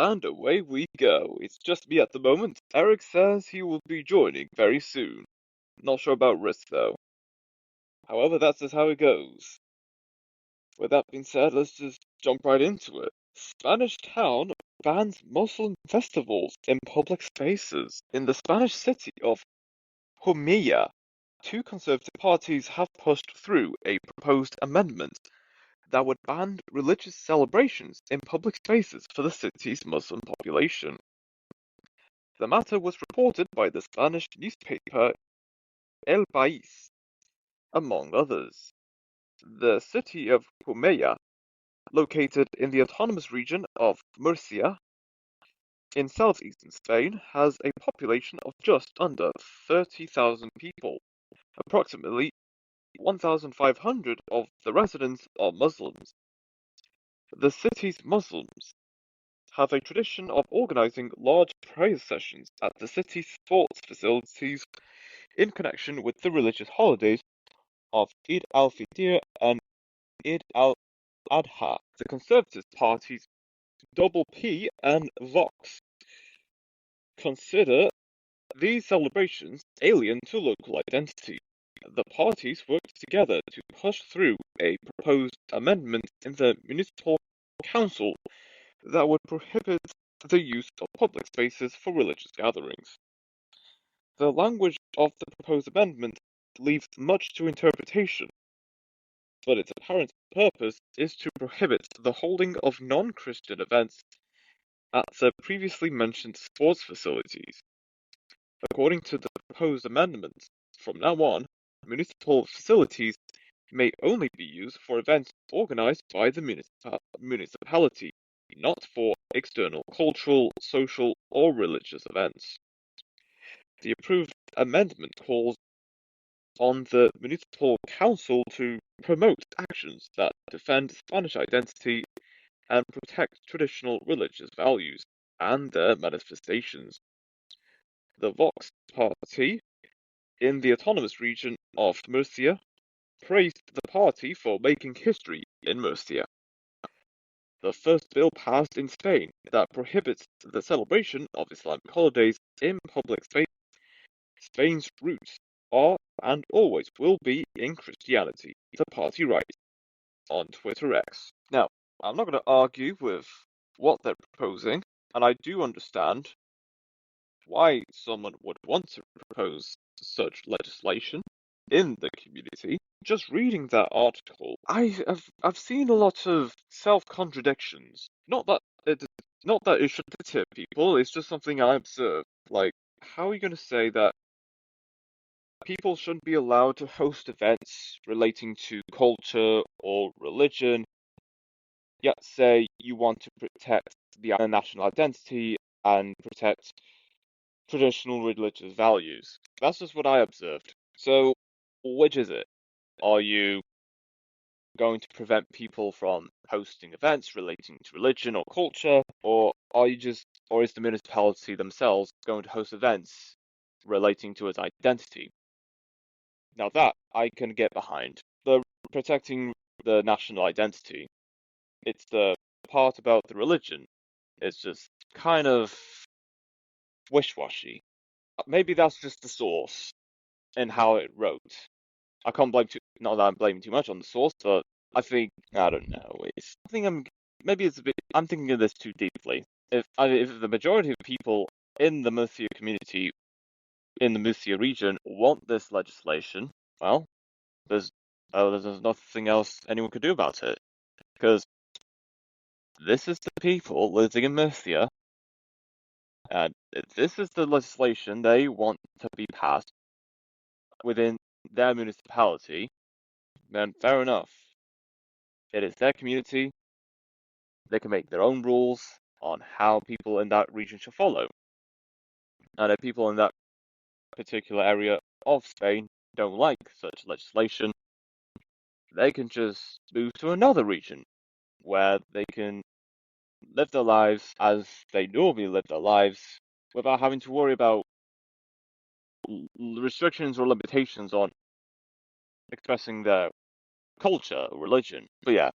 And away we go. It's just me at the moment. Eric says he will be joining very soon. Not sure about risk though. However, that's just how it goes. With that being said, let's just jump right into it. Spanish town bans Muslim festivals in public spaces. In the Spanish city of Jumilla, two conservative parties have pushed through a proposed amendment that would ban religious celebrations in public spaces for the city's Muslim population. The matter was reported by the Spanish newspaper El País, among others. The city of Jumella, located in the autonomous region of Murcia in southeastern Spain, has a population of just under 30,000 people. Approximately 1,500 of the residents are Muslims. The city's Muslims have a tradition of organizing large prayer sessions at the city's sports facilities in connection with the religious holidays of Eid al-Fitr and Eid al-Adha. The Conservative Parties Double P and Vox consider these celebrations alien to local identity. The parties worked together to push through a proposed amendment in the municipal council that would prohibit the use of public spaces for religious gatherings. The language of the proposed amendment leaves much to interpretation, but its apparent purpose is to prohibit the holding of non-Christian events at the previously mentioned sports facilities. According to the proposed amendment, from now on, municipal facilities may only be used for events organized by the municipality, not for external cultural, social, or religious events. The approved amendment calls on the municipal council to promote actions that defend Spanish identity and protect traditional religious values and their manifestations. The Vox Party, in the autonomous region of Murcia, praised the party for making history in Murcia. The first bill passed in Spain that prohibits the celebration of Islamic holidays in public space. Spain's roots are and always will be in Christianity, the party writes on Twitter X. Now, I'm not going to argue with what they're proposing, and I do understand why someone would want to propose such legislation in the community. Just reading that article, I've seen a lot of self-contradictions. Not that it should deter people, it's just something I observed. Like, how are you going to say that people shouldn't be allowed to host events relating to culture or religion, yet say you want to protect the national identity and protect traditional religious values? That's just what I observed. So, which is it? Are you going to prevent people from hosting events relating to religion or culture, or is the municipality themselves going to host events relating to its identity? Now that I can get behind. The protecting the national identity. It's the part about the religion. It's just kind of wish-washy. Maybe that's just the source and how it wrote. I can't blame not that I'm blaming too much on the source, but I don't know. I'm thinking of this too deeply. If the majority of people in the Murcia community, in the Murcia region, want this legislation, well, there's nothing else anyone could do about it. Because this is the people living in Murcia, and if this is the legislation they want to be passed within their municipality, then fair enough. It is their community. They can make their own rules on how people in that region should follow. And if people in that particular area of Spain don't like such legislation, they can just move to another region where they can live their lives as they normally live their lives without having to worry about restrictions or limitations on expressing their culture or religion. But yeah,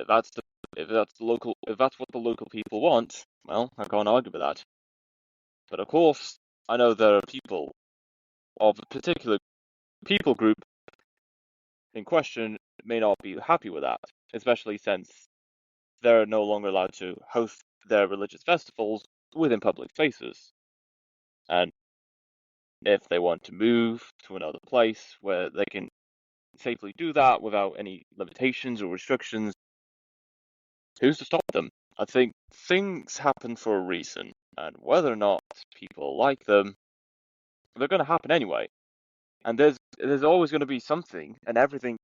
that's the If that's what the local people want, well, I can't argue with that. But of course, I know there are people of a particular people group in question may not be happy with that, especially since they're no longer allowed to host their religious festivals within public spaces. And if they want to move to another place where they can safely do that without any limitations or restrictions, who's to stop them? I think things happen for a reason, and whether or not people like them, they're going to happen anyway. And there's always going to be something, and everything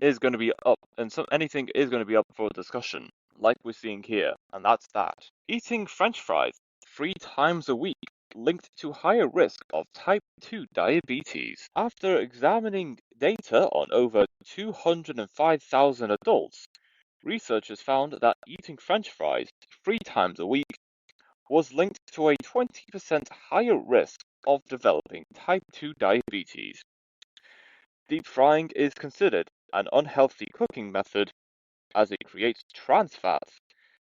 is going to be up, and anything is going to be up for discussion, like we're seeing here, and that's that. Eating French fries 3 times a week linked to higher risk of type 2 diabetes. After examining data on over 205,000 adults, researchers found that eating French fries 3 times a week was linked to a 20% higher risk of developing type 2 diabetes. Deep frying is considered an unhealthy cooking method as it creates trans fats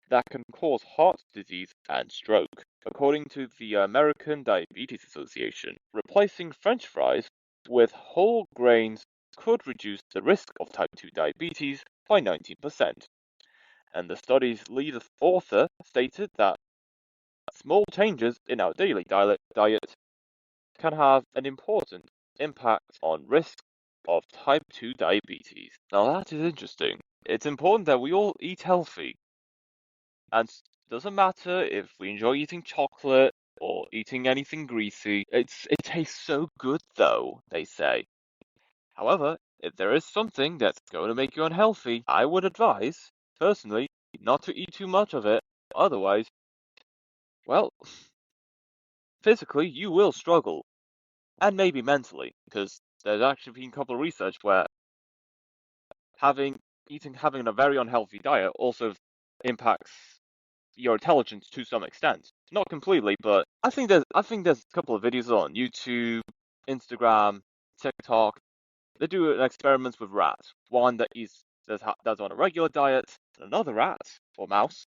that can cause heart disease and stroke. According to the American Diabetes Association, replacing French fries with whole grains could reduce the risk of type 2 diabetes by 19%. And the study's lead author stated that small changes in our daily diet can have an important impact on risk of type 2 diabetes. Now that is interesting. It's important that we all eat healthy. And it doesn't matter if we enjoy eating chocolate or eating anything greasy. It tastes so good though, they say. However, if there is something that's going to make you unhealthy, I would advise, personally, not to eat too much of it. Otherwise, well, physically you will struggle. And maybe mentally, because there's actually been a couple of research where having a very unhealthy diet also impacts your intelligence to some extent. Not completely, but I think there's a couple of videos on YouTube, Instagram, TikTok. They do experiments with rats. One that's on a regular diet, and another rat or mouse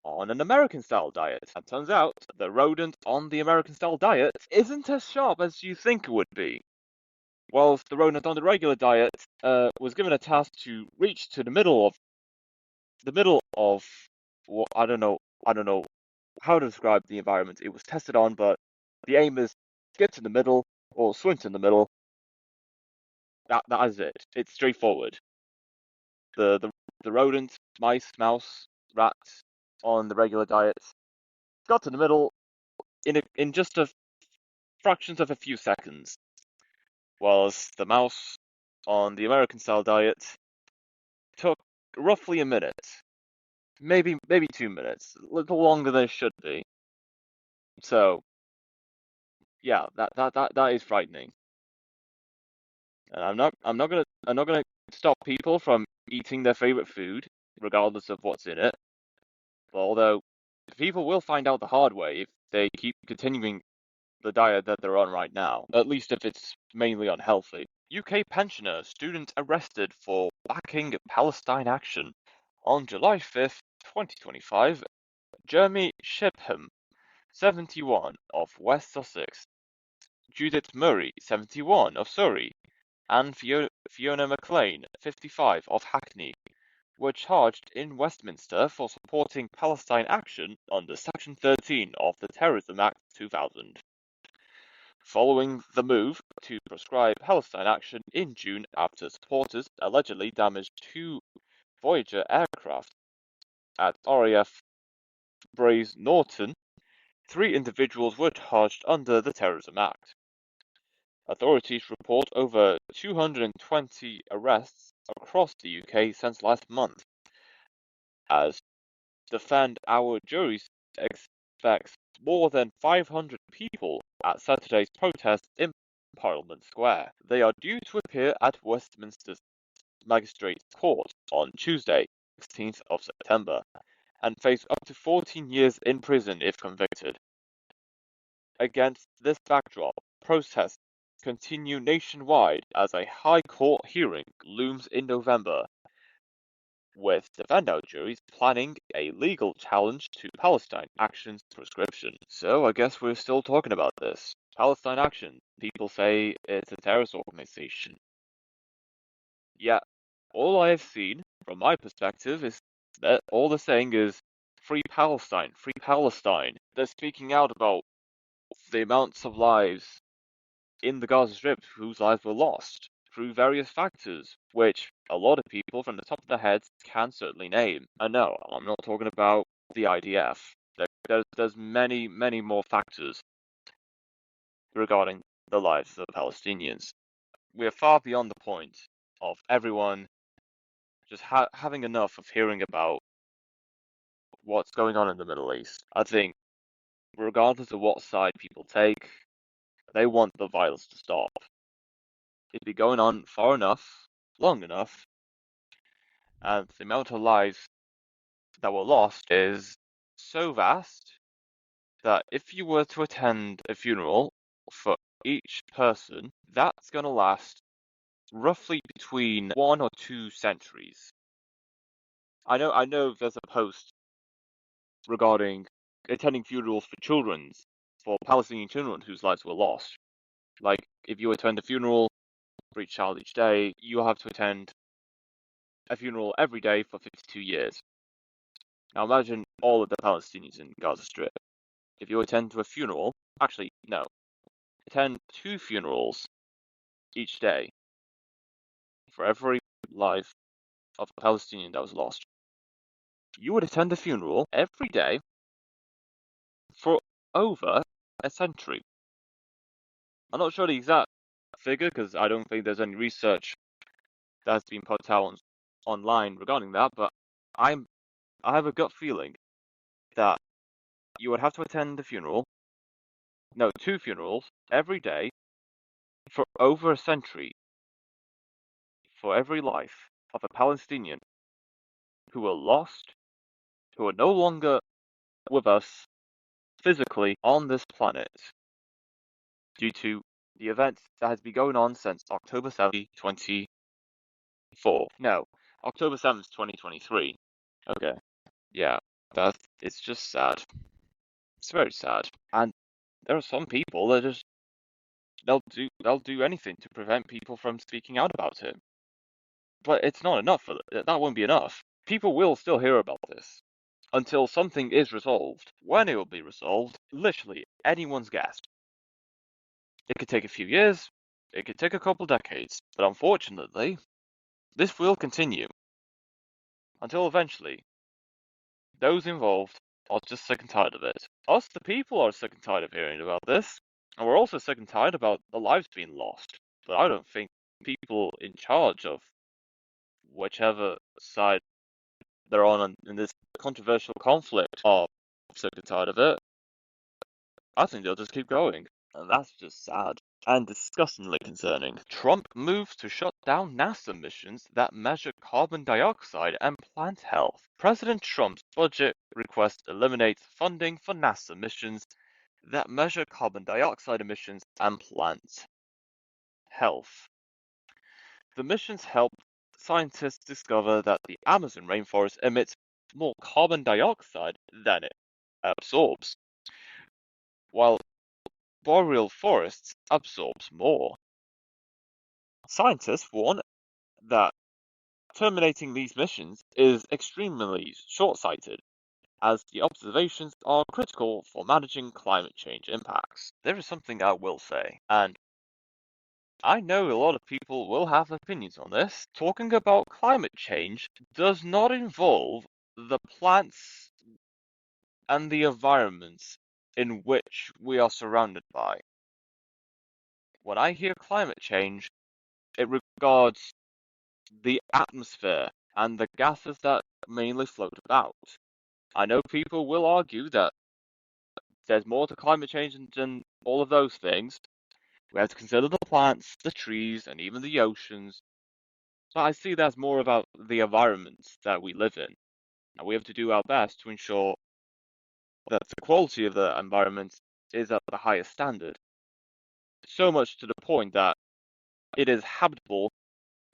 on an American style diet. And turns out the rodent on the American style diet isn't as sharp as you think it would be. Whilst the rodent on the regular diet was given a task to reach to the middle of what I don't know how to describe the environment it was tested on, but the aim is get to the middle or swim to the middle. That is it. It's straightforward. The rodent, mice, mouse, rats on the regular diet got to the middle in just a fractions of a few seconds, whilst the mouse on the American style diet took roughly a minute, maybe 2 minutes, a little longer than it should be. So yeah, that is frightening. And I'm not gonna stop people from eating their favorite food, regardless of what's in it. Although people will find out the hard way if they keep continuing the diet that they're on right now, at least if it's mainly unhealthy. UK pensioner student arrested for backing Palestine action. On July 5th, 2025, Jeremy Shepham, 71, of West Sussex, Judith Murray, 71, of Surrey, and Fiona McLean, 55, of Hackney, were charged in Westminster for supporting Palestine action under Section 13 of the Terrorism Act 2000. Following the move to proscribe Palestine action in June after supporters allegedly damaged 2 Voyager aircraft at RAF Braze Norton, 3 individuals were charged under the Terrorism Act. Authorities report over 220 arrests across the UK since last month, as Defend Our Juries expects more than 500 people at Saturday's protest in Parliament Square. They are due to appear at Westminster's Magistrates Court on Tuesday, 16th of September, and face up to 14 years in prison if convicted. Against this backdrop, protests continue nationwide as a High Court hearing looms in November. with defendout juries planning a legal challenge to Palestine Action's prescription. So I guess we're still talking about this. Palestine Action. People say it's a terrorist organization. Yeah, all I have seen, from my perspective, is that all they're saying is free Palestine, free Palestine. They're speaking out about the amounts of lives in the Gaza Strip whose lives were lost through various factors, which a lot of people from the top of their heads can certainly name. And no, I'm not talking about the IDF. There's many, many more factors regarding the lives of Palestinians. We're far beyond the point of everyone just having enough of hearing about what's going on in the Middle East. I think, regardless of what side people take, they want the violence to stop. It'd be going on far enough, long enough, and the amount of lives that were lost is so vast that if you were to attend a funeral for each person, that's going to last roughly between 1 or 2 centuries. I know there's a post regarding attending funerals for Palestinian children whose lives were lost. Like, if you attend a funeral for each child each day, you have to attend a funeral every day for 52 years. Now imagine all of the Palestinians in Gaza Strip. If you attend to a funeral, actually, no, attend 2 funerals each day for every life of a Palestinian that was lost. You would attend a funeral every day for over a century. I'm not sure the exact figure because I don't think there's any research that has been put out online regarding that, but I have a gut feeling that you would have to attend no, 2 funerals every day for over a century for every life of a Palestinian who were lost, who are no longer with us physically on this planet due to the events that has been going on since October 7th, 2024. No, October 7th, 2023. Okay. Yeah, it's just sad. It's very sad. And there are some people that just they'll do anything to prevent people from speaking out about it. But it's not enough that won't be enough. People will still hear about this until something is resolved. When it will be resolved, literally anyone's guess. It could take a few years, it could take a couple decades, but unfortunately, this will continue until eventually those involved are just sick and tired of it. Us, the people, are sick and tired of hearing about this, and we're also sick and tired about the lives being lost. But I don't think people in charge of whichever side they're on in this controversial conflict are sick and tired of it. I think they'll just keep going. And that's just sad. And disgustingly concerning. Trump moves to shut down NASA missions that measure carbon dioxide and plant health. President Trump's budget request eliminates funding for NASA missions that measure carbon dioxide emissions and plant health. The missions help scientists discover that the Amazon rainforest emits more carbon dioxide than it absorbs, while boreal forests absorbs more. Scientists warn that terminating these missions is extremely short-sighted, as the observations are critical for managing climate change impacts. There is something I will say, and I know a lot of people will have opinions on this. Talking about climate change does not involve the plants and the environments in which we are surrounded by. When I hear climate change, it regards the atmosphere and the gases that mainly float about. I know people will argue that there's more to climate change than all of those things. We have to consider the plants, the trees, and even the oceans. But I see that's more about the environments that we live in. And we have to do our best to ensure that the quality of the environment is at the highest standard. So much to the point that it is habitable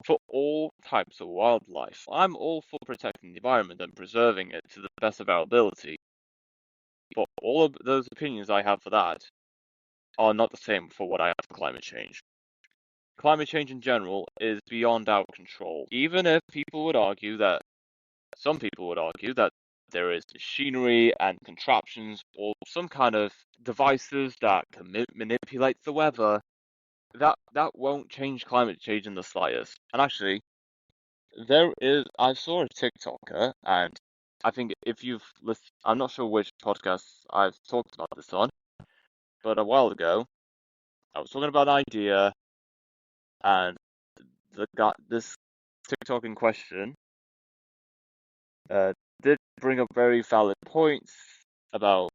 for all types of wildlife. I'm all for protecting the environment and preserving it to the best of our ability, but all of those opinions I have for that are not the same for what I have for climate change. Climate change in general is beyond our control, even if some people would argue that there is machinery and contraptions or some kind of devices that can manipulate the weather. That won't change climate change in the slightest. And actually, I saw a TikToker, and I think if you've listened, I'm not sure which podcast I've talked about this on, but a while ago, I was talking about an idea, and this TikTok in question uh, did bring up very valid points about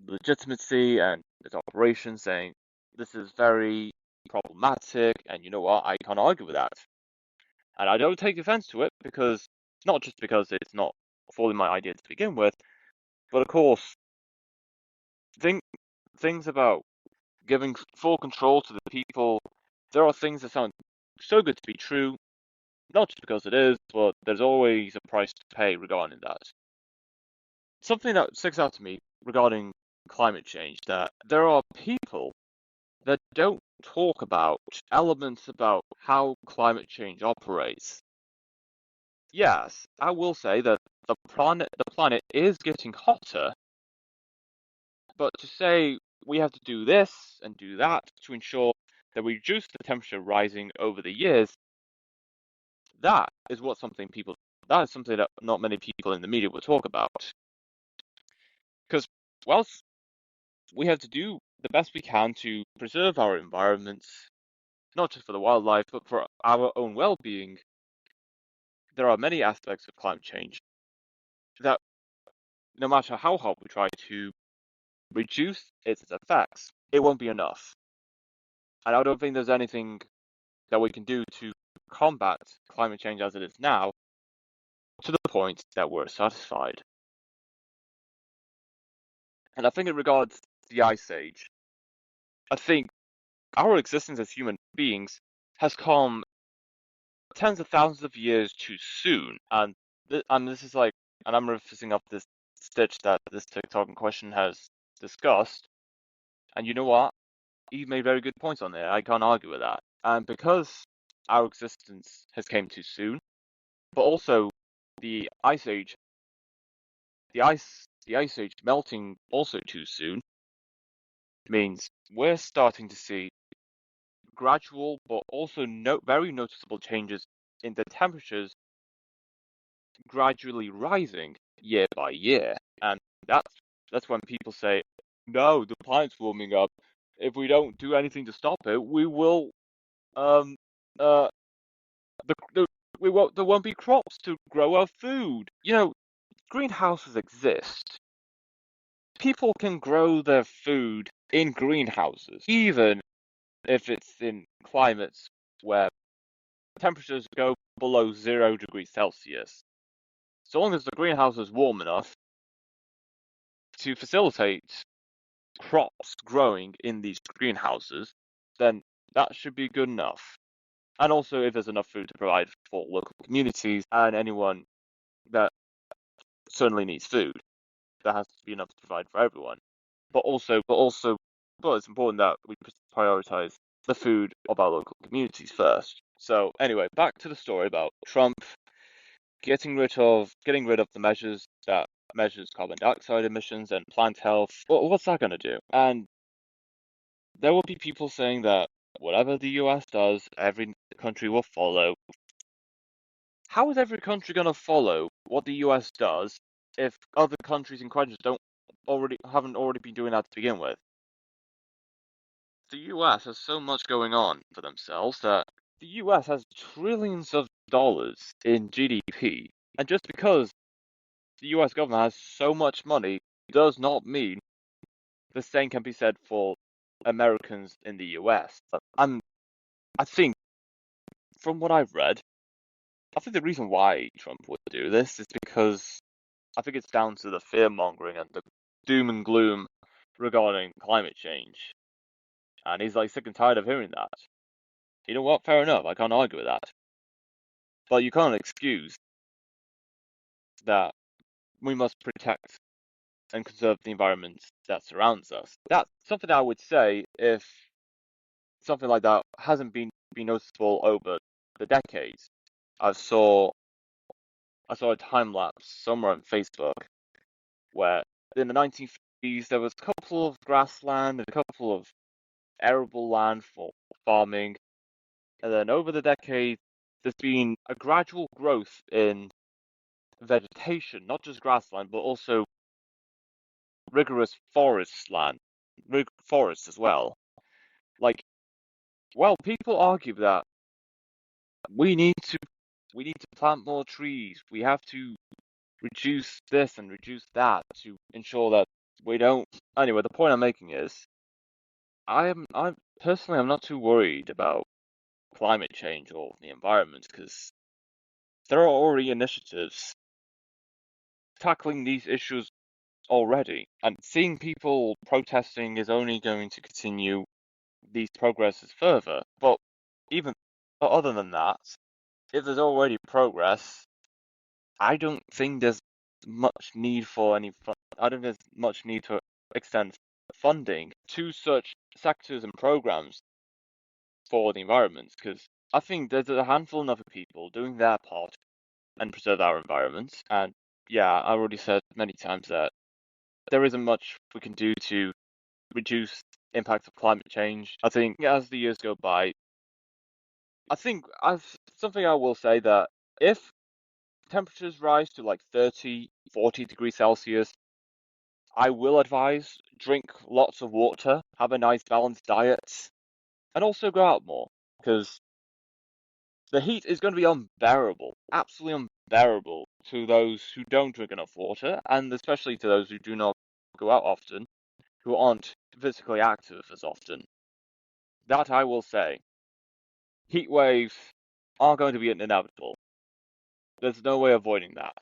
legitimacy and its operation, saying this is very problematic, and you know what, I can't argue with that. And I don't take offense to it because not just because it's not fully my idea to begin with, but of course, think things about giving full control to the people. There are things that sound so good to be true, not just because it is, but there's always a price to pay regarding that. Something that sticks out to me regarding climate change that there are people that don't talk about elements about how climate change operates. Yes, I will say that the planet is getting hotter, but to say we have to do this and do that to ensure that we reduce the temperature rising over the years, that is that is something that not many people in the media will talk about. Because whilst we have to do the best we can to preserve our environments, not just for the wildlife, but for our own well-being, there are many aspects of climate change that no matter how hard we try to reduce its effects, it won't be enough. And I don't think there's anything that we can do to combat climate change as it is now to the point that we're satisfied. And I think in regards to the Ice Age, I think our existence as human beings has come tens of thousands of years too soon. And this is like, and I'm referencing up this stitch that this TikTok in question has discussed. And you know what? He made very good points on there. I can't argue with that. And because our existence has came too soon, but also the ice age, the ice age melting also too soon means we're starting to see gradual but also very noticeable changes in the temperatures gradually rising year by year. And that's when people say, no, the planet's warming up. If we don't do anything to stop it, we will um uh the there won't be crops to grow our food. Greenhouses exist. People can grow their food in greenhouses, even if it's in climates where temperatures go below 0 degrees Celsius. So long as the greenhouse is warm enough to facilitate crops growing in these greenhouses, then that should be good enough. And also, if there's enough food to provide for local communities and anyone that certainly needs food, there has to be enough to provide for everyone. But it's important that we prioritize the food of our local communities first. So anyway, back to the story about Trump getting rid of the measures that measures carbon dioxide emissions and plant health. What's that going to do? And there will be people saying that whatever the US does, every country will follow. How is every country going to follow what the US does if other countries in question haven't already been doing that to begin with? The US has so much going on for themselves that the US has trillions of dollars in GDP, and just because the US government has so much money does not mean the same can be said for Americans in the US. I think, from what I've read, I think the reason why Trump would do this is because I think it's down to the fear mongering and the doom and gloom regarding climate change. And he's like sick and tired of hearing that. You know what? Fair enough. I can't argue with that. But you can't excuse that we must protect and conserve the environment that surrounds us. That's something I would say if something like that hasn't been noticeable over the decades. I saw a time lapse somewhere on Facebook where in the 1950s there was a couple of grassland and a couple of arable land for farming, and then over the decades there's been a gradual growth in vegetation, not just grassland, but also rigorous forests as well. Like, well, people argue that we need to we need to plant more trees. We have to reduce this and reduce that to ensure that we don't. Anyway, the point I'm making is, I'm personally I'm not too worried about climate change or the environment because there are already initiatives tackling these issues already, and seeing people protesting is only going to continue these progresses further. But other than that, if there's already progress, I don't think there's much need for any. I don't think there's much need to extend funding to such sectors and programs for the environment, because I think there's a handful enough of people doing their part and preserve our environment. And yeah, I already said many times that there isn't much we can do to reduce impact of climate change. I think as the years go by, I think I've something I will say that if temperatures rise to like 30, 40 degrees Celsius, I will advise drink lots of water, have a nice balanced diet, and also go out more because the heat is going to be unbearable, absolutely unbearable to those who don't drink enough water, and especially to those who do not go out often, who aren't physically active as often. That I will say. Heat waves are going to be inevitable. There's no way avoiding that.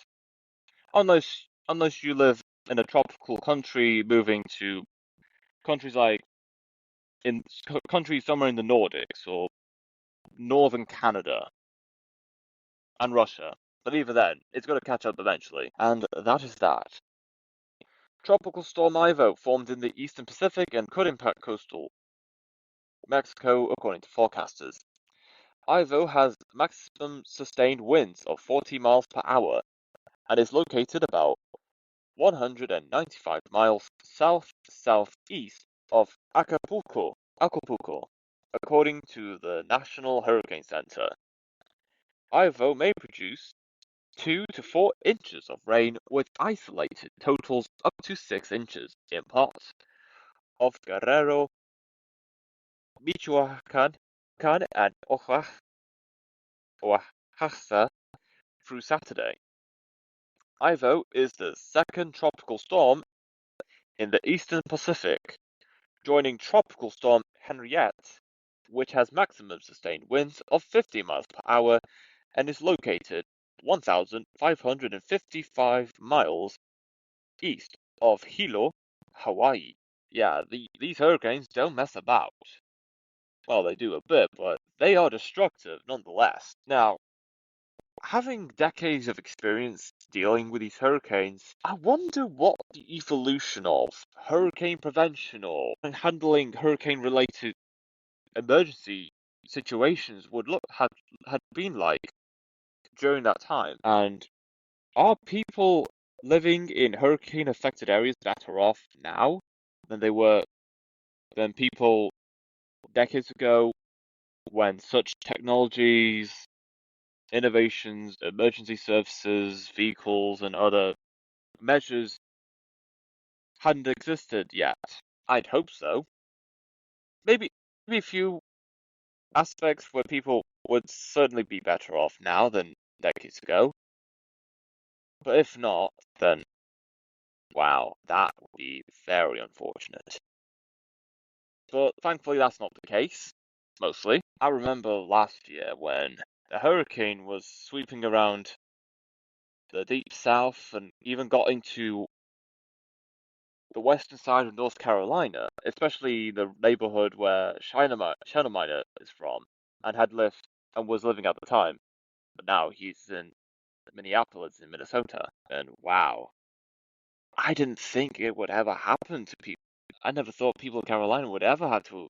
Unless you live in a tropical country, moving to countries like in countries somewhere in the Nordics or northern Canada and Russia. But even then, it's going to catch up eventually. And that is that. Tropical storm Ivo formed in the eastern Pacific and could impact coastal Mexico, according to forecasters. Ivo has maximum sustained winds of 40 miles per hour and is located about 195 miles south-southeast of Acapulco, according to the National Hurricane Center. Ivo may produce 2 to 4 inches of rain with isolated totals up to 6 inches in parts of Guerrero, Michoacan, and Oaxaca through Saturday. Ivo is the second tropical storm in the eastern Pacific, joining Tropical Storm Henriette, which has maximum sustained winds of 50 miles per hour and is located 1,555 miles east of Hilo, Hawaii. Yeah, these hurricanes don't mess about. Well, they do a bit, but they are destructive nonetheless. Now, having decades of experience dealing with these hurricanes, I wonder what the evolution of hurricane prevention or handling hurricane-related emergency situations would had been like during that time. And are people living in hurricane-affected areas better off now than people decades ago when such technologies, innovations, emergency services, vehicles, and other measures hadn't existed yet? I'd hope so. Maybe a few aspects where people would certainly be better off now than decades ago. But if not, then wow, that would be very unfortunate. But thankfully that's not the case, mostly. I remember last year when a hurricane was sweeping around the deep south and even got into the western side of North Carolina, especially the neighborhood where China Miner is from and was living at the time. but now he's in Minneapolis in Minnesota, and wow, I didn't think it would ever happen to people. I never thought people in Carolina would ever have to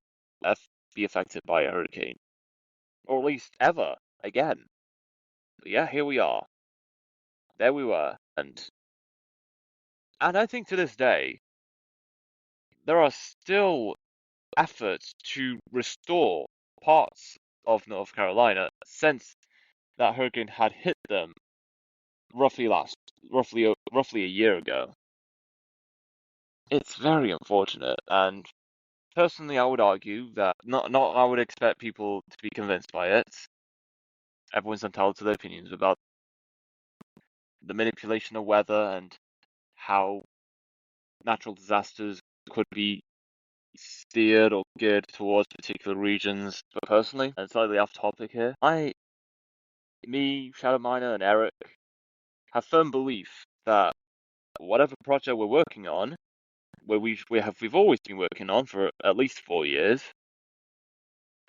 be affected by a hurricane, or at least ever again. But yeah, here we are. There we were, and I think to this day there are still efforts to restore parts of North Carolina since that hurricane had hit them roughly a year ago. It's very unfortunate, and personally, I would argue that not I would expect people to be convinced by it. Everyone's entitled to their opinions about the manipulation of weather and how natural disasters could be steered or geared towards particular regions. But personally, and slightly off topic here, Shadow Miner, and Eric have firm belief that whatever project we're working on, where we've always been working on for at least 4 years,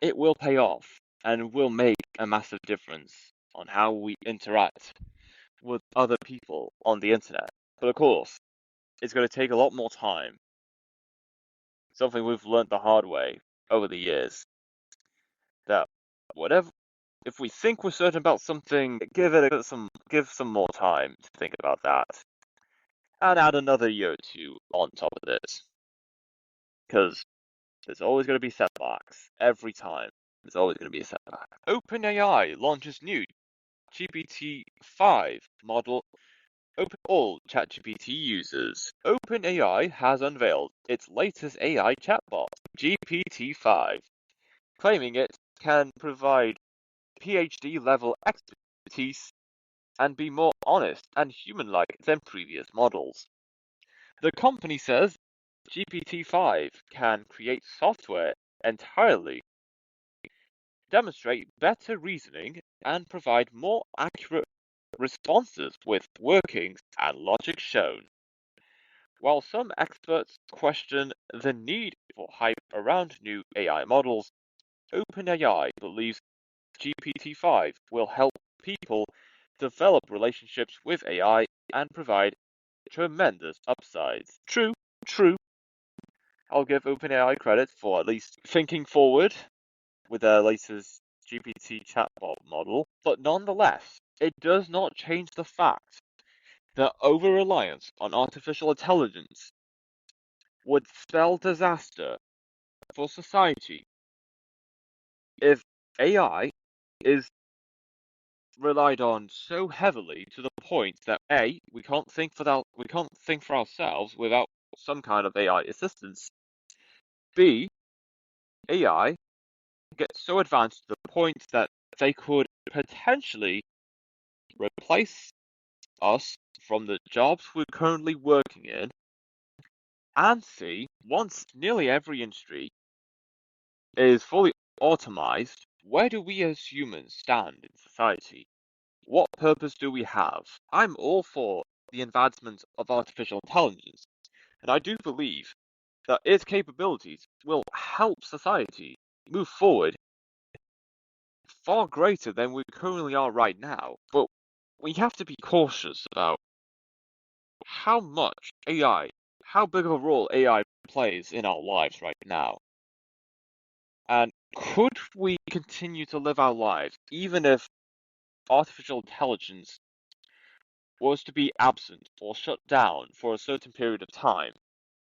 it will pay off and will make a massive difference on how we interact with other people on the internet. But of course, it's going to take a lot more time. Something we've learned the hard way over the years. That whatever, if we think we're certain about something, give some more time to think about that, and add another year or two on top of this, because there's always going to be setbacks every time. There's always going to be a setback. OpenAI launches new GPT-5 model open all ChatGPT users. OpenAI has unveiled its latest AI chatbot, GPT-5, claiming it can provide PhD-level expertise and be more honest and human-like than previous models. The company says GPT-5 can create software entirely, demonstrate better reasoning, and provide more accurate responses with workings and logic shown. While some experts question the need for hype around new AI models, OpenAI believes GPT-5 will help people develop relationships with AI and provide tremendous upsides. True, true. I'll give OpenAI credit for at least thinking forward with their latest GPT chatbot model, but nonetheless, it does not change the fact that over-reliance on artificial intelligence would spell disaster for society. If AI is relied on so heavily to the point that A, we can't think for ourselves without some kind of AI assistance. B, AI gets so advanced to the point that they could potentially replace us from the jobs we're currently working in. And C, once nearly every industry is fully automized, where do we as humans stand in society? What purpose do we have? I'm all for the advancement of artificial intelligence, and I do believe that its capabilities will help society move forward far greater than we currently are right now. But we have to be cautious about how big of a role AI plays in our lives right now. And could we continue to live our lives even if artificial intelligence was to be absent or shut down for a certain period of time?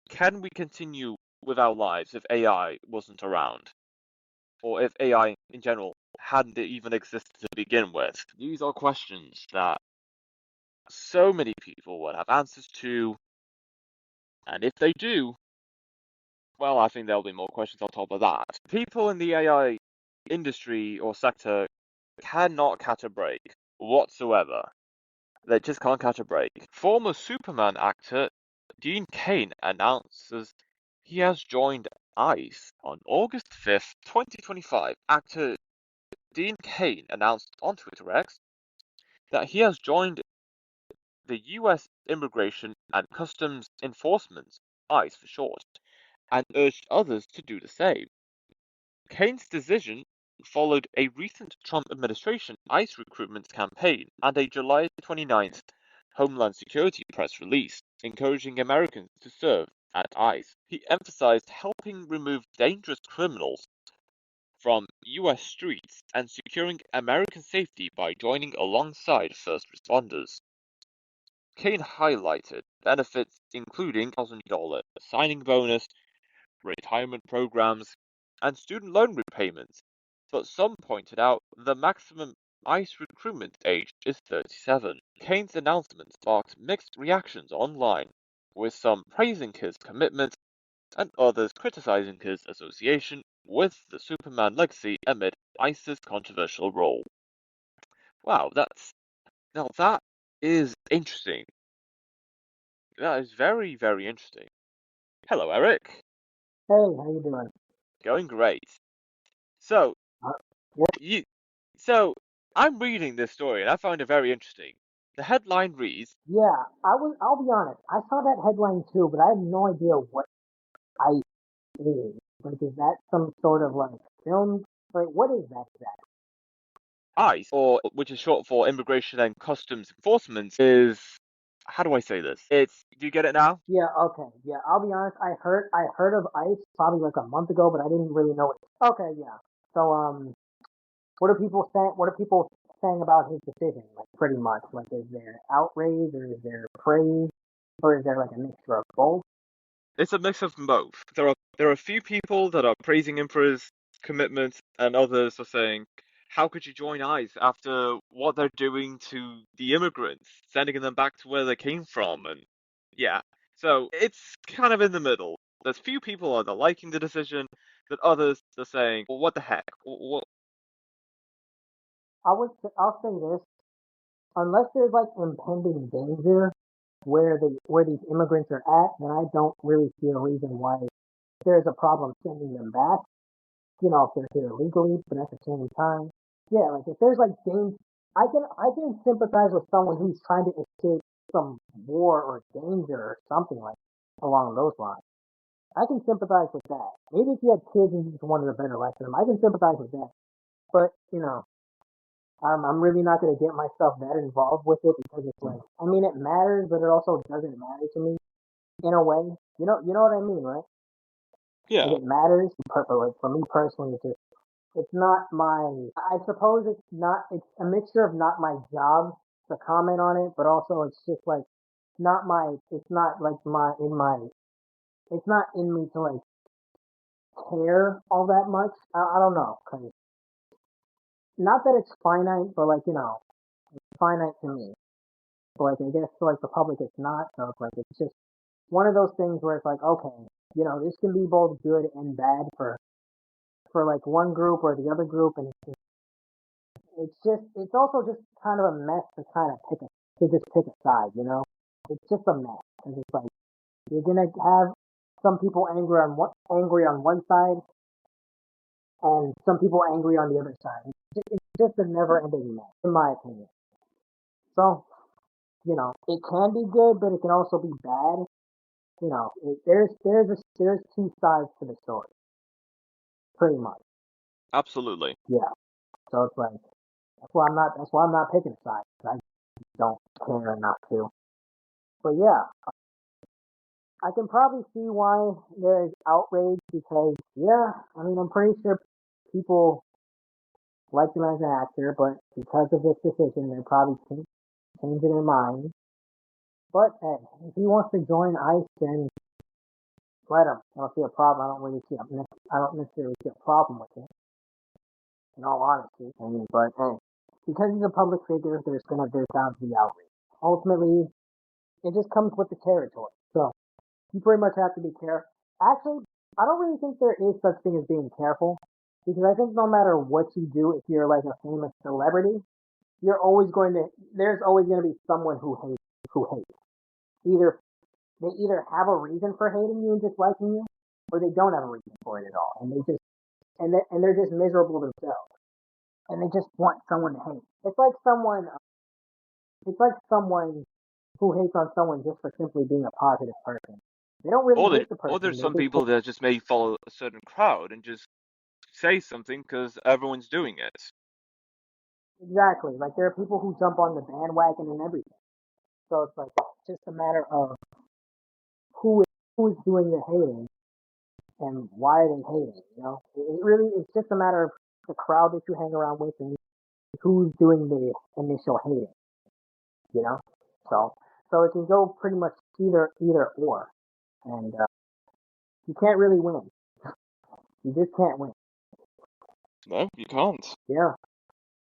Can we continue with our lives if AI wasn't around? Or if AI in general hadn't even existed to begin with? These are questions that so many people would have answers to, and if they do, well, I think there'll be more questions on top of that. People in the AI industry or sector cannot catch a break whatsoever. They just can't catch a break. Former Superman actor Dean Cain announces he has joined ICE on August 5th, 2025. Actor Dean Cain announced on Twitter X that he has joined the U.S. Immigration and Customs Enforcement, ICE for short, and urged others to do the same. Cain's decision followed a recent Trump administration ICE recruitment campaign and a July 29th Homeland Security press release encouraging Americans to serve at ICE. He emphasized helping remove dangerous criminals from U.S. streets and securing American safety by joining alongside first responders. Kane highlighted benefits including $1,000 signing bonus, retirement programs, and student loan repayments, but some pointed out the maximum ICE recruitment age is 37. Kane's announcement sparked mixed reactions online, with some praising his commitment and others criticizing his association with the Superman legacy amid ICE's controversial role. Wow, that is interesting. That is very, very interesting. Hello, Eric. Hey, how you doing? Going great. So, Uh, yeah, you, so I'm reading this story and I found it very interesting. The headline reads, yeah, I'll be honest. I saw that headline too, but I have no idea what ICE is. Like, is that some sort of like film? Like, what is that exactly? ICE, or which is short for Immigration and Customs Enforcement, is how do I say this? Do you get it now? Yeah, okay, yeah. I'll be honest. I heard of ICE probably like a month ago, but I didn't really know it. Okay, yeah. So, what are people saying? What are people saying about his decision? Like, pretty much. Like, is there outrage or is there praise or is there like a mixture of both? It's a mix of both. There are a few people that are praising him for his commitment, and others are saying, "How could you join ICE after what they're doing to the immigrants, sending them back to where they came from?" And yeah, so it's kind of in the middle. There's few people that are liking the decision, but others are saying, "Well, what the heck? I'll say this. Unless there's like impending danger where these immigrants are at, then I don't really see a reason why there's a problem sending them back. You know, if they're here legally, but at the same time, yeah, like if there's like danger, I can sympathize with someone who's trying to escape some war or danger or something like along those lines. I can sympathize with that. Maybe if you had kids and you just wanted a better life for them, I can sympathize with that. But I'm really not going to get myself that involved with it because it's like, I mean, it matters, but it also doesn't matter to me in a way. You know what I mean, right? Like Yeah, it matters, but like for me personally, it's not my. I suppose it's not. It's a mixture of not my job to comment on it, but also it's just like not my. It's not like my in my. It's not in me to like care all that much. I don't know, cause not that it's finite, but like it's finite to me. But like I guess to like the public it's not. So it's like it's just one of those things where it's like, okay, this can be both good and bad for like one group or the other group, and it's also just kind of a mess to kind of pick a side. It's just a mess because it's like you're gonna have some people angry on one side and some people angry on the other side. It's just a never-ending mess, in my opinion. So it can be good, but it can also be bad. There's two sides to the story, pretty much. absolutely. Yeah. So it's like that's why I'm not picking sides. I don't care enough to. But yeah, I can probably see why there is outrage because yeah, I mean I'm pretty sure people like him as an actor, but because of this decision, they're probably changing their mind. But hey, if he wants to join ICE, then let him. I don't see a problem. I don't necessarily see a problem with it. In all honesty, I mean, but hey, because he's a public figure, there's bound to be outrage. Ultimately, it just comes with the territory. So you pretty much have to be careful. Actually, I don't really think there is such thing as being careful because I think no matter what you do, if you're like a famous celebrity, there's always going to be someone who hates. Either they either have a reason for hating you and disliking you, or they don't have a reason for it at all, and they're just miserable themselves, and they just want someone to hate. It's like someone who hates on someone just for simply being a positive person. They don't really hate the Or person. there's They some just hate. people that just may follow a certain crowd and just say something because everyone's doing it. Exactly. Like there are people who jump on the bandwagon and everything. So it's like it's just a matter of who is doing the hating and why are they hating. It really it's just a matter of the crowd that you hang around with and who's doing the initial hating. You know, so so it can go pretty much either or, and you can't really win. You just can't win. No, you can't. Yeah,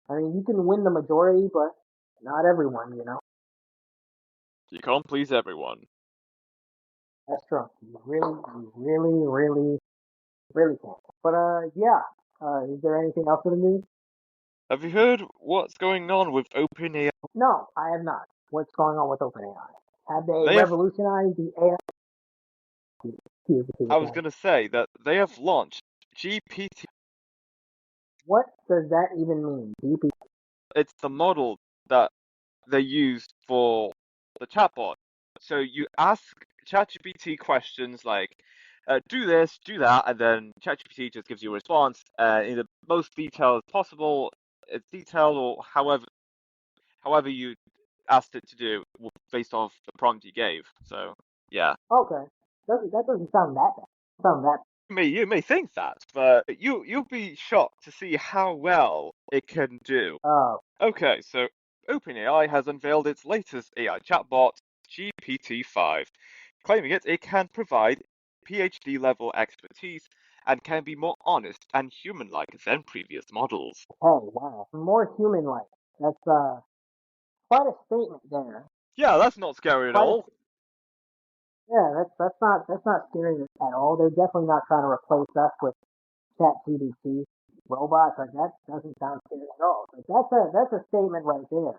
I mean you can win the majority, but not everyone. You can't please everyone. That's true. You really can't. But yeah. Is there anything else in the news? Have you heard what's going on with OpenAI? No, I have not. What's going on with OpenAI? Have they They have. revolutionized the AI? I was gonna say that they have launched GPT. What does that even mean? DP? It's the model that they use for the chatbot. So you ask ChatGPT questions like, "Do this, do that," and then ChatGPT just gives you a response in the most detail as possible. It's detailed or however you asked it to do based off the prompt you gave. So yeah. Okay. That doesn't sound that bad. Sound that. You may think that, but you'll be shocked to see how well it can do. Uh, Okay, so OpenAI has unveiled its latest AI chatbot, GPT-5, claiming it can provide PhD level expertise and can be more honest and human-like than previous models. hey, wow. More human-like. That's quite a statement there. Yeah, that's not scary at Quite a all. Yeah. That's not scary at all. They're definitely not trying to replace us with ChatGPT robots. Like that doesn't sound scary at all. Like that's a statement right there.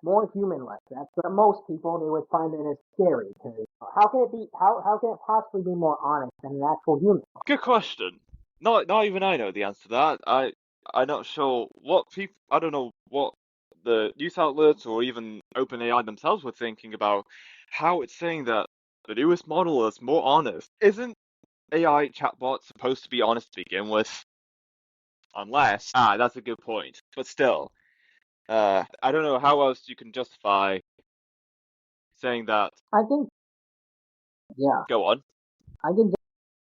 More human-like. That's for most people they would find it as scary. Because how can it possibly be more honest than an actual human? Good question. Not even I know the answer to that. I'm not sure what people. I don't know what the news outlets or even OpenAI themselves were thinking about how it's saying that the newest model is more honest. Isn't AI chatbot supposed to be honest to begin with? Unless that's a good point. But still, I don't know how else you can justify saying that. I think yeah. Go on. I can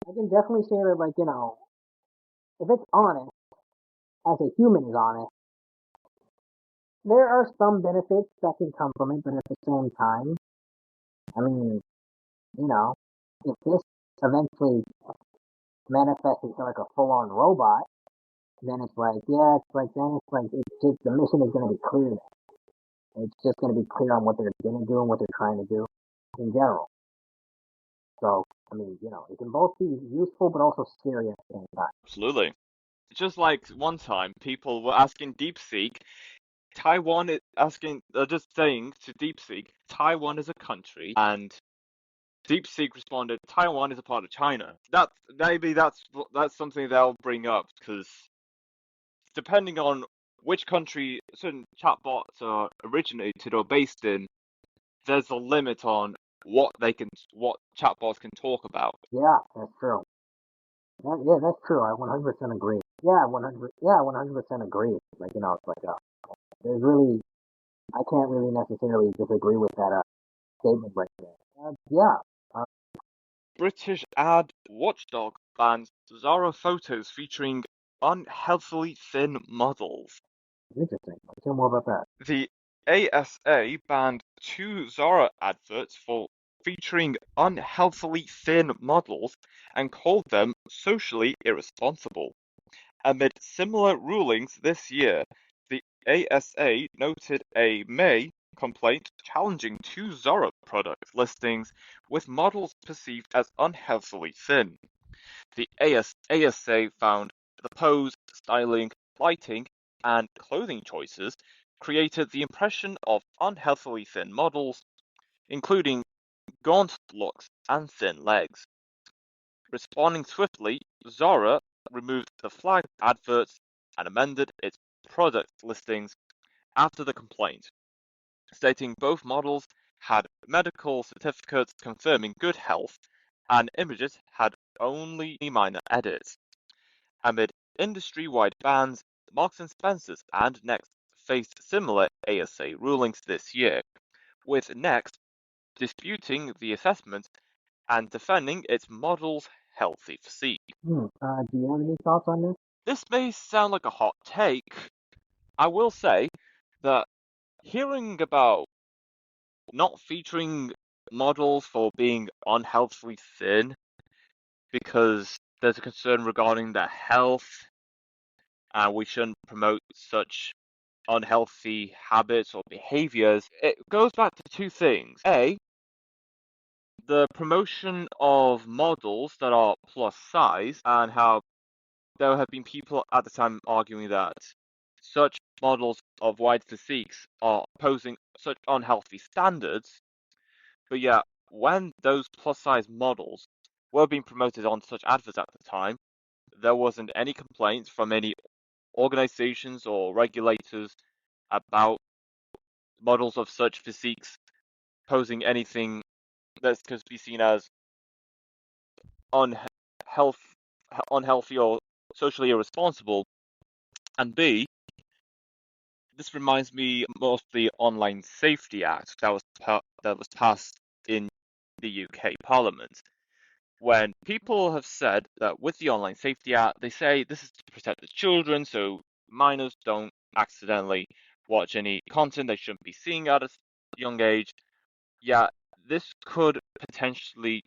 I can definitely say that if it's honest as a human is honest, there are some benefits that can come from it, but at the same time, I mean, you know, if this eventually manifests into like a full on robot, then it's like, yeah, it's just the mission is going to be clear. It's just going to be clear on what they're going to do and what they're trying to do in general. So, I mean, it can both be useful but also scary at the same time. Absolutely. Just like one time, people were asking DeepSeek Taiwan is asking, just saying to DeepSeek, Taiwan is a country, and DeepSeek responded, Taiwan is a part of China. Maybe that's something they'll bring up because depending on which country certain chatbots are originated or based in, there's a limit on what chatbots can talk about. Yeah, that's true. Yeah, that's true. I 100% agree. Yeah, 100% agree. Like, it's like, there's really, I can't really necessarily disagree with that statement right there. Yeah, British ad watchdog bans Zara photos featuring unhealthily thin models. interesting. Let's hear more about that. The ASA banned two Zara adverts for featuring unhealthily thin models and called them socially irresponsible. Amid similar rulings this year, the ASA noted a May complaint challenging two Zara product listings with models perceived as unhealthily thin. The ASA found the pose, styling, lighting, and clothing choices created the impression of unhealthily thin models, including gaunt looks and thin legs. Responding swiftly, Zara removed the flagged adverts and amended its product listings after the complaint, stating both models had medical certificates confirming good health and images had only minor edits. Amid industry-wide bans, Marks and Spencer's and Next faced similar ASA rulings this year, with Next disputing the assessment and defending its model's healthy physique. Do you have any thoughts on this? This may sound like a hot take. I will say that hearing about not featuring models for being unhealthily thin because there's a concern regarding their health and we shouldn't promote such unhealthy habits or behaviors, it goes back to two things. A, the promotion of models that are plus size and how there have been people at the time arguing that such models of wide physiques are posing such unhealthy standards, but yet when those plus size models were being promoted on such adverts at the time, there wasn't any complaints from any organizations or regulators about models of such physiques posing anything that could be seen as unhealth, unhealthy or socially irresponsible. And B, this reminds me of the Online Safety Act that was passed in the UK Parliament. When people have said that with the Online Safety Act, they say this is to protect the children, so minors don't accidentally watch any content they shouldn't be seeing at a young age. Yeah, this could potentially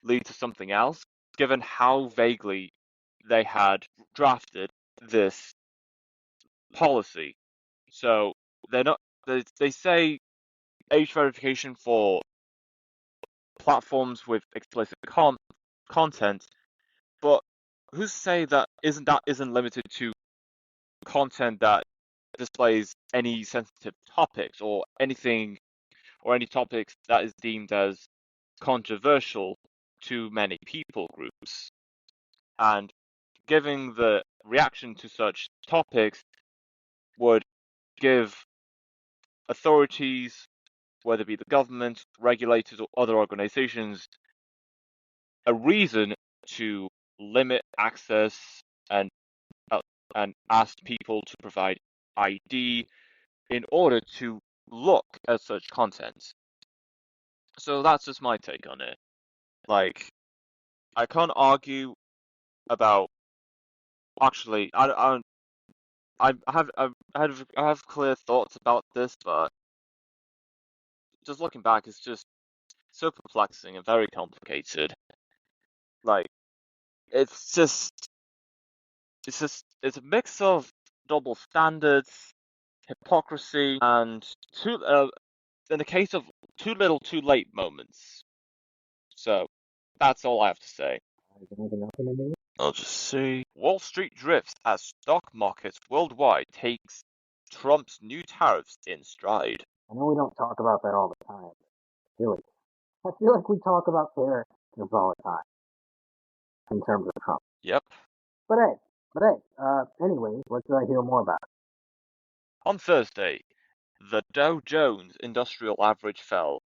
lead to something else, given how vaguely they had drafted this policy. So they're not. They say age verification for platforms with explicit content, but who's to say that isn't limited to content that displays any sensitive topics or anything or any topics that is deemed as controversial to many people groups. And giving the reaction to such topics would give authorities, whether it be the government, regulators, or other organizations, a reason to limit access and uh, and ask people to provide ID in order to look at such content. So that's just my take on it. Like, I can't argue about. Actually, I have clear thoughts about this, but just looking back, it's just so perplexing and very complicated. Like, it's it's a mix of double standards, hypocrisy, and in the case of too little, too late moments. So that's all I have to say. I'll just see. Wall Street drifts as stock markets worldwide takes Trump's new tariffs in stride. I know we don't talk about that all the time. I feel like we talk about tariffs all the time in terms of Trump. Yep. But anyways, let's hear more about it. On Thursday, the Dow Jones Industrial Average fell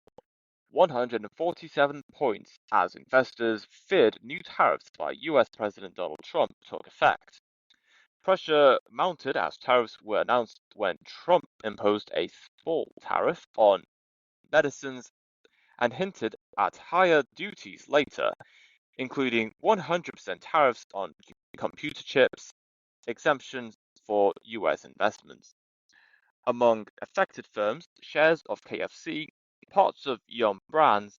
147 points as investors feared new tariffs by US President Donald Trump took effect. Pressure mounted as tariffs were announced when Trump imposed a small tariff on medicines and hinted at higher duties later, including 100% tariffs on computer chips, exemptions for US investments. Among affected firms, shares of KFC, parts of Yum Brands,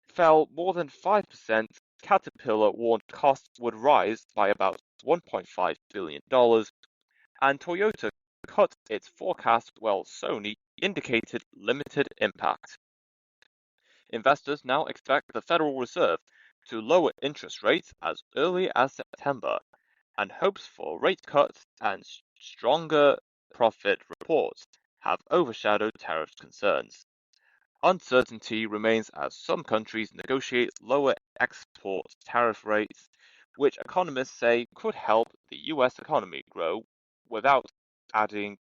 fell more than 5%. Caterpillar warned costs would rise by about $1.5 billion, and Toyota cut its forecast while Sony indicated limited impact. Investors now expect the Federal Reserve to lower interest rates as early as September, and hopes for rate cuts and stronger profit reports have overshadowed tariff concerns. Uncertainty remains as some countries negotiate lower export tariff rates, which economists say could help the US economy grow without adding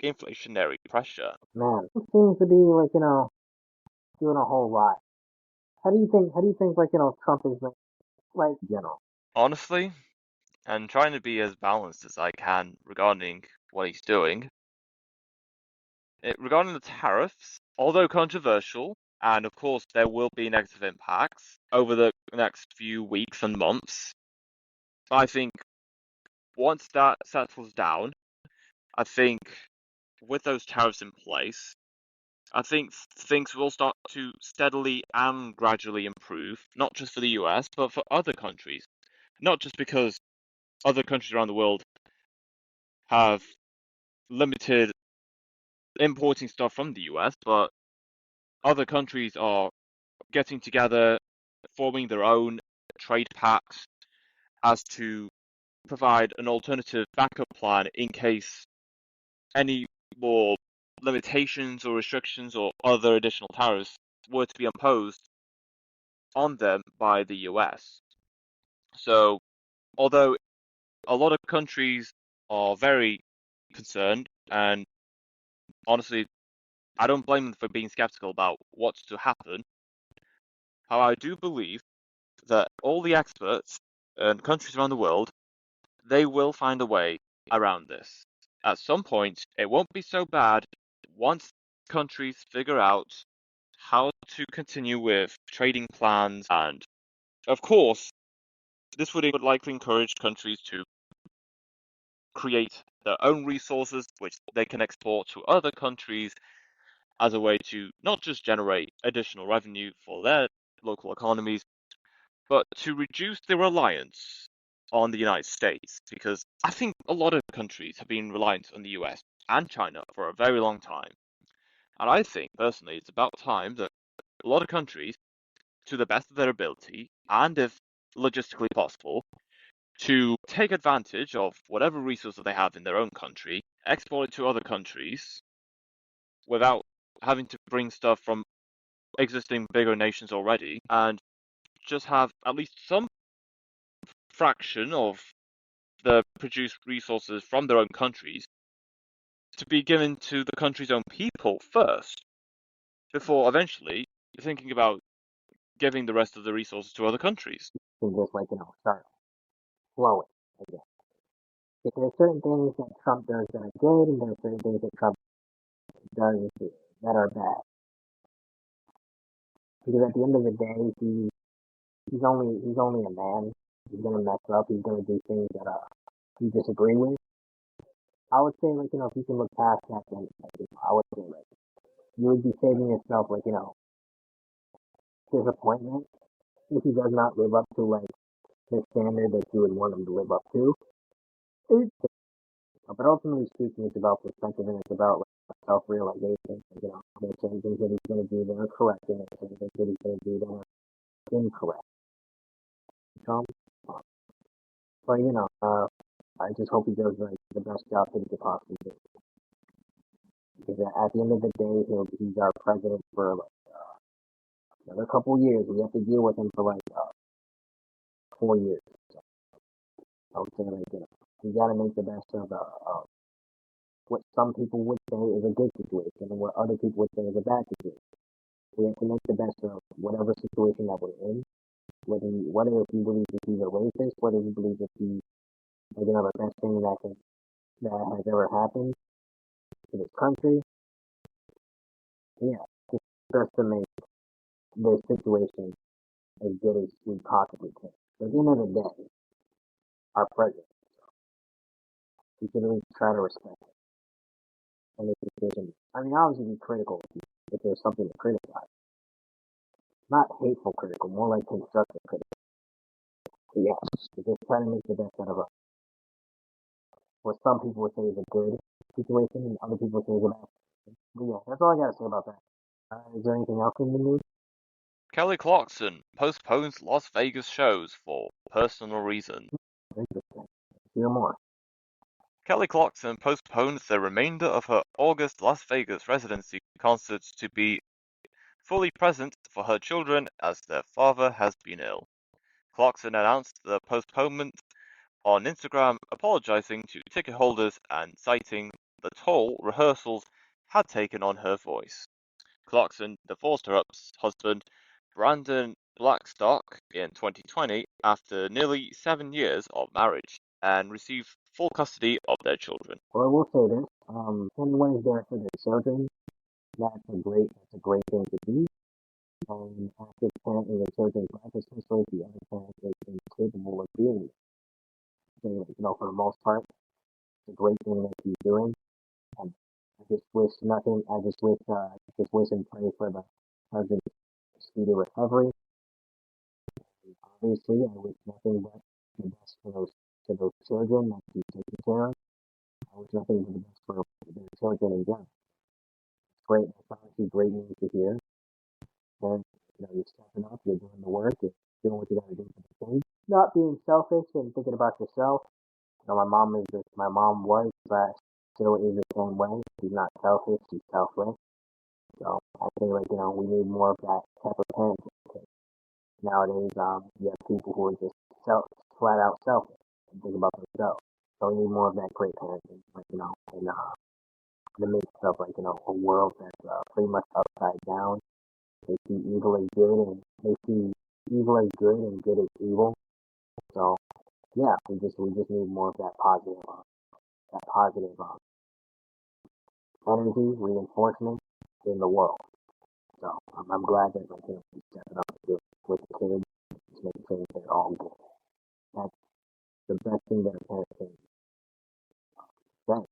inflationary pressure. Man, it seems to be like, doing a whole lot. How do you think like, Trump is like, Honestly, and trying to be as balanced as I can regarding what he's doing. Regarding the tariffs, although controversial, and of course there will be negative impacts over the next few weeks and months, I think once that settles down, I think with those tariffs in place, I think things will start to steadily and gradually improve, not just for the US, but for other countries. Not just because other countries around the world have limited importing stuff from the US, but other countries are getting together, forming their own trade pacts as to provide an alternative backup plan in case any more limitations or restrictions or other additional tariffs were to be imposed on them by the US. So, although a lot of countries are very concerned, and honestly, I don't blame them for being skeptical about what's to happen, how I do believe that all the experts and countries around the world, they will find a way around this. At some point, it won't be so bad once countries figure out how to continue with trading plans, and of course, this would likely encourage countries to create their own resources which they can export to other countries as a way to not just generate additional revenue for their local economies, but to reduce the reliance on the United States. Because I think a lot of countries have been reliant on the US and China for a very long time. And I think, personally, it's about time that a lot of countries, to the best of their ability, and if logistically possible, to take advantage of whatever resources they have in their own country, export it to other countries without having to bring stuff from existing bigger nations already, and just have at least some fraction of the produced resources from their own countries to be given to the country's own people first, before eventually thinking about giving the rest of the resources to other countries. And just start flowing. I guess. If there are certain things that Trump does that are good, and there are certain things that Trump does that are bad. Because at the end of the day, he's only a man. He's gonna mess up. He's gonna do things that you disagree with. I would say if you can look past that, then I would say you would be saving yourself disappointment if he does not live up to the standard that you would want him to live up to. But ultimately speaking, it's about perspective, and it's about self-realization. There's certain things that he's going to do that are correct, and there's certain things that he's going to do that are incorrect. Trump, but I just hope he does the best job that he could possibly do. Because at the end of the day, he's our president for another couple of years. We have to deal with him for 4 years. So I would say we got to make the best of what some people would say is a good situation and what other people would say is a bad situation. We have to make the best of whatever situation that we're in. Whether he believes that he's a racist, whether he believes that he's the best thing that has ever happened to this country. Yeah, just to make the situation as good as we possibly can. But at the end of the day, our president, we should at least try to respect him and his decision. I mean, obviously be critical if there's something to criticize. Not hateful critical, more like constructive critical. But yeah, just try to make the best out of what some people would say is a good situation and other people say is a bad. But yeah, that's all I gotta say about that. Is there anything else in the news? Kelly Clarkson postpones Las Vegas shows for personal reasons. Interesting. Hear more. Kelly Clarkson postpones the remainder of her August Las Vegas residency concerts to be fully present for her children as their father has been ill. Clarkson announced the postponement on Instagram, apologizing to ticket holders and citing the toll rehearsals had taken on her voice. Clarkson divorced her husband, Brandon Blackstock, in 2020 after nearly 7 years of marriage. and receive full custody of their children. Well, I will say this: anyone is there for their children. That's a great thing to do. Active parenting their children's life, especially if the other parent is incapable of doing it. So, for the most part, it's a great thing that he's doing. And I just wish nothing. I just wish and pray for the husband's speedy recovery. And obviously, I wish nothing but the best for those children that he's taking care of. I wish nothing but the best for their children in general. It's great. It's honestly great news to hear. And you're stepping up, you're doing the work, you're doing what you gotta do for the kids. Not being selfish and thinking about yourself. My mom was, but still is the same way. She's not selfish, she's selfless. So I think we need more of that type of parenting. Nowadays, you have people who are just flat out selfish and think about themselves. So we need more of that great parenting, in the midst of a world that's pretty much upside down. They see evil as good, and they see evil as good and good as evil. So yeah, we just need more of that positive energy reinforcement in the world. So I'm glad that we're stepping up with the kids, just making sure that they're all good. That's the best thing that a parent can say.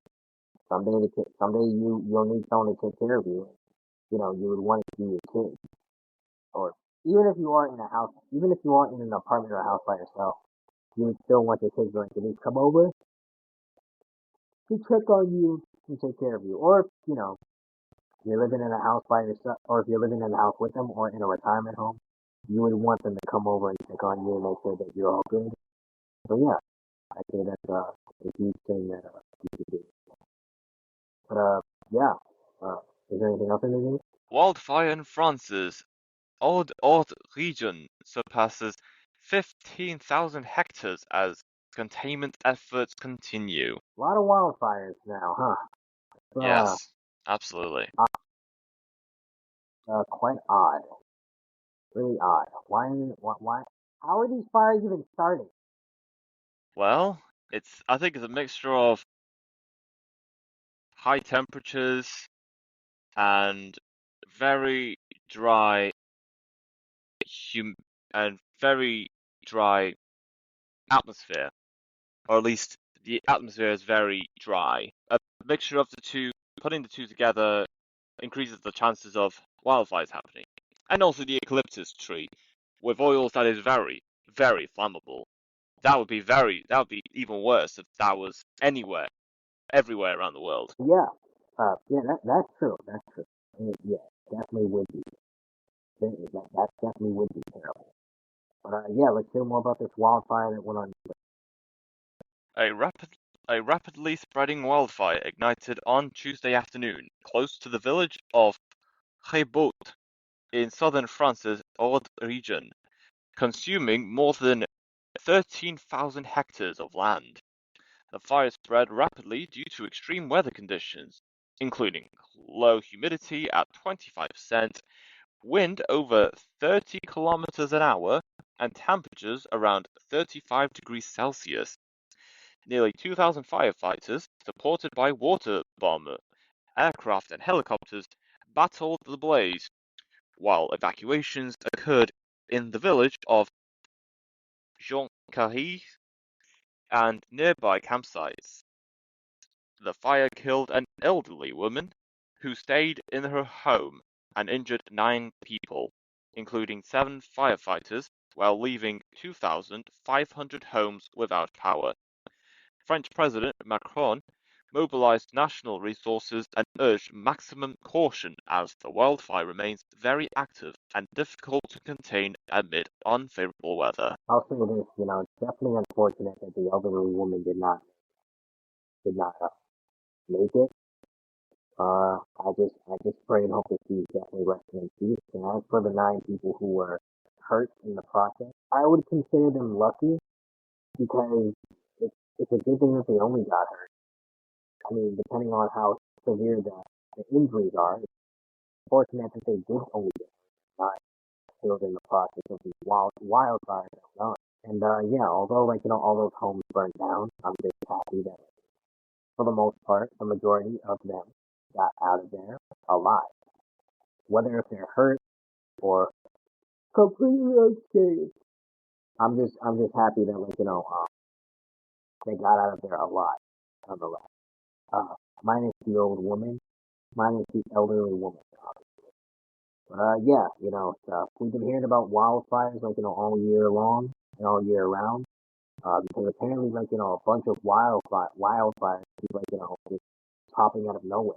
Someday you'll need someone to take care of you. You would want it to be your kid, or even if you aren't in a house, even if you aren't in an apartment or a house by yourself, you would still want your kids to come over to check on you and take care of you. Or if you're living in a house by yourself, or if you're living in a house with them, or in a retirement home, you would want them to come over and check on you and make sure that you're all good. So yeah, I think that's a huge thing that you could do. But yeah, is there anything else in the news? Wildfire in France's Aude region surpasses 15,000 hectares as containment efforts continue. A lot of wildfires now, huh? Yes, absolutely. Quite odd. Really odd. Why? How are these fires even starting? Well, I think it's a mixture of high temperatures and very dry and very dry atmosphere, or at least the atmosphere is very dry. A mixture of the two, putting the two together, increases the chances of wildfires happening. And also the eucalyptus tree, with oils that is very, very flammable. That would be even worse if that was everywhere around the world. Yeah, that's true. That's true. Yeah, definitely would be. That definitely would be terrible. But yeah, let's hear more about this wildfire that went on. A rapidly spreading wildfire ignited on Tuesday afternoon close to the village of Rebaute in southern France's Aude region, consuming more than 13,000 hectares of land. The fire spread rapidly due to extreme weather conditions, including low humidity at 25%, wind over 30 kilometers an hour, and temperatures around 35 degrees Celsius. Nearly 2,000 firefighters, supported by water bomber aircraft and helicopters, battled the blaze, while evacuations occurred in the village of Jonquerie and nearby campsites. The fire killed an elderly woman who stayed in her home and injured 9 people, including 7 firefighters, while leaving 2,500 homes without power. French President Macron mobilized national resources and urged maximum caution as the wildfire remains very active and difficult to contain amid unfavorable weather. I'll say this, it's definitely unfortunate that the elderly woman did not make it. I just pray and hope that she's definitely resting in peace. And as for the 9 people who were hurt in the process, I would consider them lucky because it's a good thing that they only got hurt. I mean, depending on how severe the injuries are, it's fortunate that they did only get hurt, not killed in the process of these wildfires that were on. And yeah, although all those homes burned down, I'm just happy that for the most part, the majority of them got out of there alive. Whether if they're hurt or completely unscathed, I'm just happy that they got out of there alive. Nonetheless, minus the old woman, minus the elderly woman. Yeah, we've been hearing about wildfires all year long and all year round. Because apparently a bunch of wildfires keep just popping out of nowhere.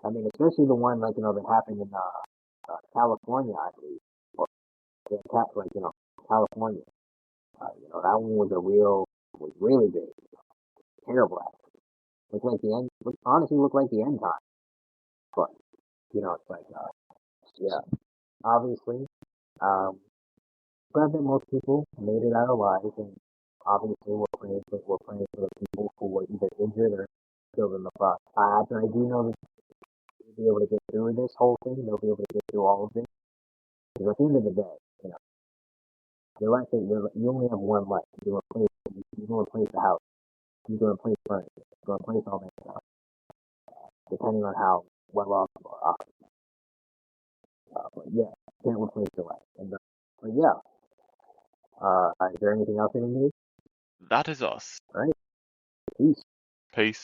I mean, especially the one that happened in California, I believe, or California. That one was really big, terrible. Actually, looked like the end. Honestly, looked like the end time. But it's yeah, obviously, glad that most people made it out alive, and obviously we're praying for the people who were either injured or killed in the process. I do know that they'll be able to get through this whole thing. They'll be able to get through all of this. Because at the end of the day, your life you only have one life. You can replace the house. You can replace furniture. You can replace all that stuff, depending on how well off you are. But yeah, you can't replace your life. And but yeah, is there anything else you need? That is us. All right, peace. Peace.